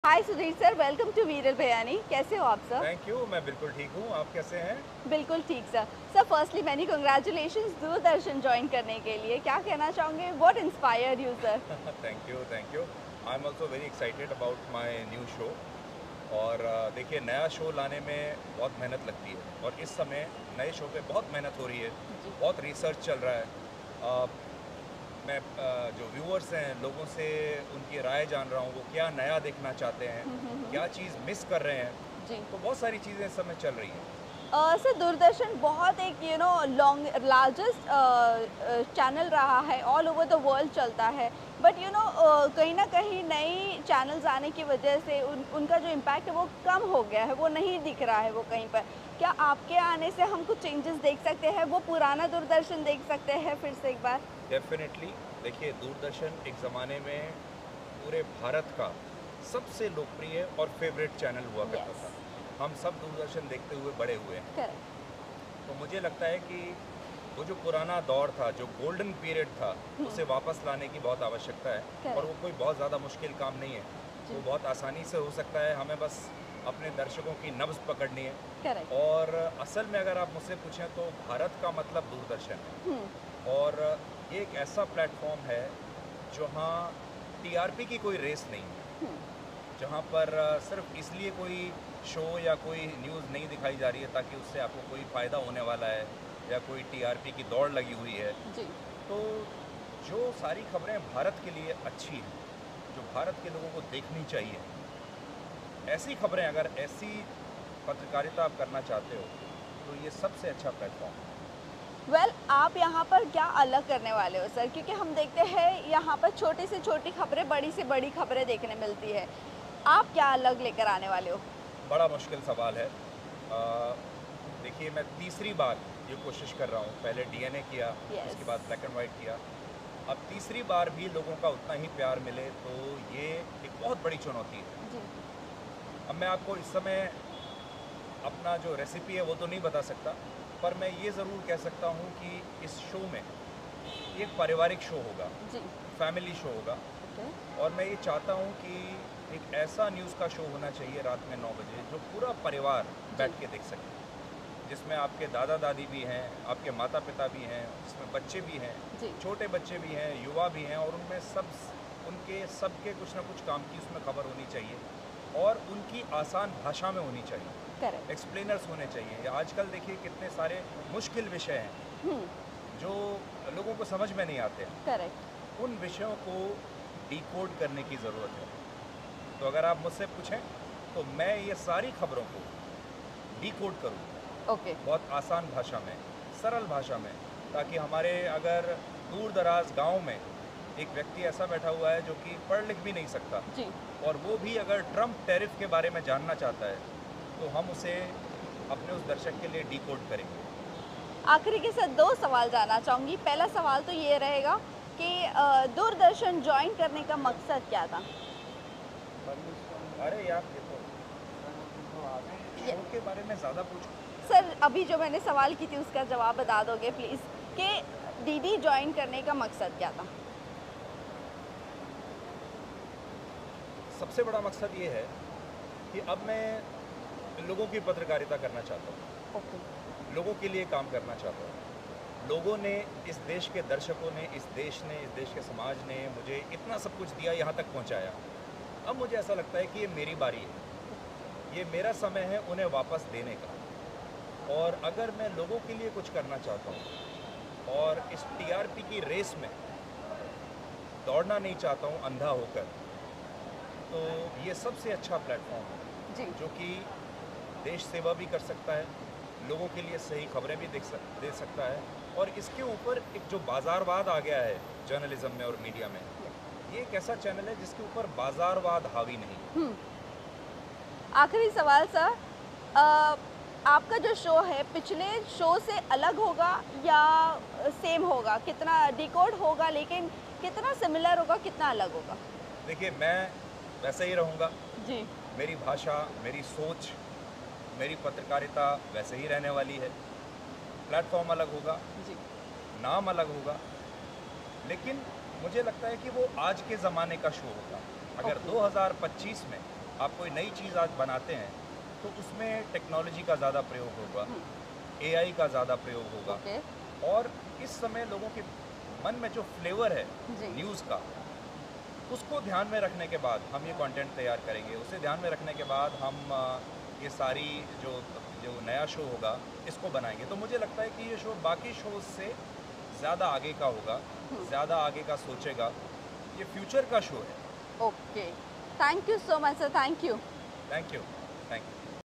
Hi Sudhir sir, welcome to Viral Bayani. कैसे हो आप सर? Thank you. मैं बिल्कुल ठीक हूँ। आप कैसे हैं? बिल्कुल ठीक sir. Sir firstly many congratulations Doordarshan join करने के लिए। क्या कहना चाहोगे? What inspired you sir? Thank you, thank you. I am also very excited about my new show. और देखिए, नया शो लाने में बहुत मेहनत लगती है और इस समय नए शो पे बहुत मेहनत हो रही है, जी। बहुत रिसर्च चल रहा है। मैं जो व्यूअर्स हैं, लोगों से उनकी राय जान रहा हूँ, वो क्या नया देखना चाहते हैं, क्या चीज़ मिस कर रहे हैं। जी। तो बहुत सारी चीज़ें इस समय चल रही हैं। सर दूरदर्शन बहुत एक लॉन्ग लार्जेस्ट चैनल रहा है, ऑल ओवर द वर्ल्ड चलता है। बट कहीं ना कहीं नई चैनल्स आने की वजह से उनका जो इम्पैक्ट है वो कम हो गया है, वो नहीं दिख रहा है वो कहीं पर। क्या आपके आने से हम कुछ चेंजेस देख सकते हैं? वो पुराना दूरदर्शन देख सकते हैं फिर से एक बार? डेफिनेटली। देखिए, दूरदर्शन एक ज़माने में पूरे भारत का सबसे लोकप्रिय और फेवरेट चैनल हुआ करता यस। था। हम सब दूरदर्शन देखते हुए बड़े हुए हैं। करेक्ट। तो मुझे लगता है कि वो जो पुराना दौर था, जो गोल्डन पीरियड था, उसे वापस लाने की बहुत आवश्यकता है। और वो करेक्ट। कोई बहुत ज़्यादा मुश्किल काम नहीं है। जी। वो बहुत आसानी से हो सकता है। हमें बस अपने दर्शकों की नब्ज़ पकड़नी है। करेक्ट। और असल में अगर आप मुझसे पूछें तो भारत का मतलब दूरदर्शन है। हम्म। और ये एक ऐसा प्लेटफॉर्म है जहाँ टीआरपी की कोई रेस नहीं है, हम्म। जहाँ पर सिर्फ इसलिए कोई शो या कोई न्यूज़ नहीं दिखाई जा रही है ताकि उससे आपको कोई फ़ायदा होने वाला है या कोई टीआरपी की दौड़ लगी हुई है। जी। तो जो सारी खबरें भारत के लिए अच्छी हैं, जो भारत के लोगों को देखनी चाहिए, ऐसी खबरें, अगर ऐसी पत्रकारिता आप करना चाहते हो तो ये सबसे अच्छा प्लेटफॉर्म है। आप यहाँ पर क्या अलग करने वाले हो सर? क्योंकि हम देखते हैं यहाँ पर छोटी से छोटी खबरें, बड़ी से बड़ी खबरें देखने मिलती है। आप क्या अलग लेकर आने वाले हो? बड़ा मुश्किल सवाल है। देखिए, मैं तीसरी बार ये कोशिश कर रहा हूँ। पहले डीएनए किया, यस। उसके बाद ब्लैक एंड वाइट किया। अब तीसरी बार भी लोगों का उतना ही प्यार मिले तो ये एक बहुत बड़ी चुनौती है। जी। अब मैं आपको इस समय अपना जो रेसिपी है वो तो नहीं बता सकता, पर मैं ये ज़रूर कह सकता हूँ कि इस शो में ये एक पारिवारिक शो होगा, जी। फैमिली शो होगा। ओके। और मैं ये चाहता हूँ कि एक ऐसा न्यूज़ का शो होना चाहिए रात में 9 बजे जो पूरा परिवार जी। बैठ के देख सके, जिसमें आपके दादा दादी भी हैं, आपके माता पिता भी हैं, जिसमें बच्चे भी हैं, जी। छोटे बच्चे भी हैं, युवा भी हैं, और उनमें उनके सबके कुछ ना कुछ काम की उसमें खबर होनी चाहिए और उनकी आसान भाषा में होनी चाहिए। करेक्ट। एक्सप्लेनर्स होने चाहिए। आजकल देखिए कितने सारे मुश्किल विषय हैं हम्म। जो लोगों को समझ में नहीं आते हैं। करेक्ट। उन विषयों को डिकोड करने की ज़रूरत है। तो अगर आप मुझसे पूछें तो मैं ये सारी खबरों को डिकोड करूँ ओके। बहुत आसान भाषा में, सरल भाषा में, ताकि हमारे अगर दूर दराज गाँव में एक व्यक्ति ऐसा बैठा हुआ है जो कि पढ़ लिख भी नहीं सकता, जी। और वो भी अगर ट्रम्प टैरिफ के बारे में जानना चाहता है, तो हम उसे अपने उस दर्शक के लिए डिकोड करेंगे। आखिरी के साथ दो सवाल जानना चाहूँगी। पहला सवाल तो ये रहेगा कि दूरदर्शन ज्वाइन करने का मकसद क्या था? अरे यार, ये तो ये- शो के बारे में ज़्यादा पूछो। सर अभी जो मैंने सवाल की थी उसका जवाब बता दोगे प्लीज़, कि डीडी ज्वाइन करने का मकसद क्या था? सबसे बड़ा मकसद ये है कि अब मैं लोगों की पत्रकारिता करना चाहता हूँ, ओके। लोगों के लिए काम करना चाहता हूँ। लोगों ने, इस देश के दर्शकों ने, इस देश के समाज ने मुझे इतना सब कुछ दिया, यहाँ तक पहुँचाया। अब मुझे ऐसा लगता है कि ये मेरी बारी है, ये मेरा समय है उन्हें वापस देने का। और अगर मैं लोगों के लिए कुछ करना चाहता हूँ और इस टीआरपी की रेस में दौड़ना नहीं चाहता हूँ अंधा होकर, तो ये सबसे अच्छा प्लेटफॉर्म है जी। जो कि देश सेवा भी कर सकता है, लोगों के लिए सही खबरें भी दे सकता है। और इसके ऊपर एक जो बाज़ारवाद आ गया है जर्नलिज्म में और मीडिया में, ये एक ऐसा चैनल है जिसके ऊपर बाज़ारवाद हावी नहीं। हम्म। आखिरी सवाल सर, आपका जो शो है पिछले शो से अलग होगा या सेम होगा? कितना डिकोड होगा, लेकिन कितना सिमिलर होगा, कितना अलग होगा? देखिए, मैं वैसे ही रहूँगा। जी। मेरी भाषा, मेरी सोच, मेरी पत्रकारिता वैसे ही रहने वाली है। प्लेटफॉर्म अलग होगा, जी। नाम अलग होगा, लेकिन मुझे लगता है कि वो आज के ज़माने का शो होगा। अगर ओके। 2025 में आप कोई नई चीज़ आज बनाते हैं तो उसमें टेक्नोलॉजी का ज़्यादा प्रयोग होगा, हुँ, एआई का ज़्यादा प्रयोग होगा। ओके, और इस समय लोगों के मन में जो फ्लेवर है जी, न्यूज़ का, उसको ध्यान में रखने के बाद हम ये कंटेंट तैयार करेंगे। उसे ध्यान में रखने के बाद हम ये सारी जो जो नया शो होगा इसको बनाएंगे। तो मुझे लगता है कि ये शो बाकी शोज़ से ज़्यादा आगे का होगा, हुँ, ज़्यादा आगे का सोचेगा। ये फ्यूचर का शो है। Okay. Thank you so much sir, thank you. Thank you, thank you.